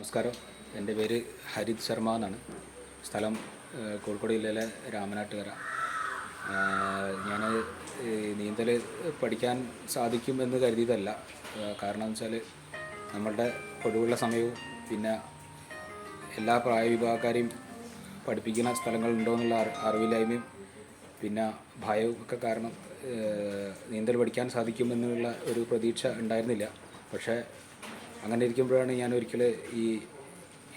നമസ്കാരം. എൻ്റെ പേര് ഹരിത് ശർമ്മ എന്നാണ്. സ്ഥലം കോഴിക്കോട് ജില്ലയിലെ രാമനാട്ടുകര. ഞാൻ നീന്തൽ പഠിക്കാൻ സാധിക്കുമെന്ന് കരുതിയതല്ല. കാരണം എന്ന് വെച്ചാൽ നമ്മളുടെ ഒഴിവുള്ള സമയവും പിന്നെ എല്ലാ പ്രായ വിഭാഗക്കാരെയും പഠിപ്പിക്കുന്ന സ്ഥലങ്ങളുണ്ടോ എന്നുള്ള അറിവില്ലായ്മയും പിന്നെ ഭയവും ഒക്കെ കാരണം നീന്തൽ പഠിക്കാൻ സാധിക്കുമെന്നുള്ള ഒരു പ്രതീക്ഷ ഉണ്ടായിരുന്നില്ല. പക്ഷേ അങ്ങനെ ഇരിക്കുമ്പോഴാണ് ഞാൻ ഒരിക്കൽ ഈ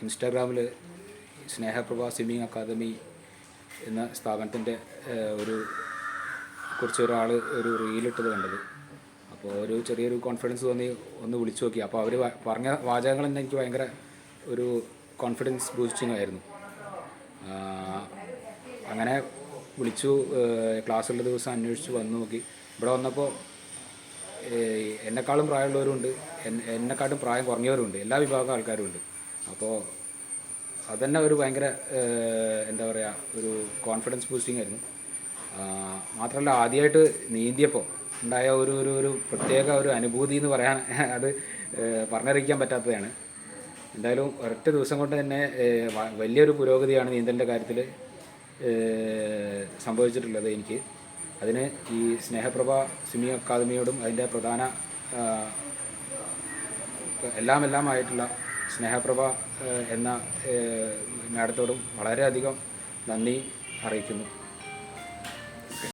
ഇൻസ്റ്റാഗ്രാമിൽ സ്നേഹപ്രഭ സ്വിമ്മിങ് അക്കാദമി എന്ന സ്ഥാപനത്തിൻ്റെ കുറിച്ച് ഒരാൾ ഒരു റീലിട്ടത് കണ്ടത്. അപ്പോൾ ഒരു ചെറിയൊരു കോൺഫിഡൻസ് തോന്നി ഒന്ന് വിളിച്ചു നോക്കി. അപ്പോൾ അവർ പറഞ്ഞ വാചകങ്ങൾ തന്നെ എനിക്ക് ഭയങ്കര ഒരു കോൺഫിഡൻസ് ബൂസ്റ്റിംഗ് ആയിരുന്നു. അങ്ങനെ വിളിച്ചു. ക്ലാസ്സുള്ള ദിവസം അന്വേഷിച്ച് വന്നു നോക്കി. ഇവിടെ വന്നപ്പോൾ എന്നെക്കാളും പ്രായമുള്ളവരുണ്ട്, എന്നെക്കാട്ടും പ്രായം കുറഞ്ഞവരുണ്ട്, എല്ലാ വിഭാഗം ആൾക്കാരുമുണ്ട്. അപ്പോൾ അതുതന്നെ ഒരു ഭയങ്കര എന്താ പറയുക, ഒരു കോൺഫിഡൻസ് ബൂസ്റ്റിംഗ് ആയിരുന്നു. മാത്രമല്ല ആദ്യമായിട്ട് നീന്തിയപ്പോൾ ഉണ്ടായ ഒരു പ്രത്യേക ഒരു അനുഭൂതി എന്ന് പറയാൻ അത് പറഞ്ഞറിയിക്കാൻ പറ്റാത്തതാണ്. എന്തായാലും ഒരൊറ്റ ദിവസം കൊണ്ട് തന്നെ വലിയൊരു പുരോഗതിയാണ് നീന്തലിൻ്റെ കാര്യത്തിൽ സംഭവിച്ചിട്ടുള്ളത് എനിക്ക്. അതിന് ഈ സ്നേഹപ്രഭ സ്വിമ്മിങ് അക്കാദമിയോടും അതിൻ്റെ പ്രധാന എല്ലാമായിട്ടുള്ള സ്നേഹപ്രഭ എന്ന മാഡത്തോടും വളരെയധികം നന്ദി അറിയിക്കുന്നു.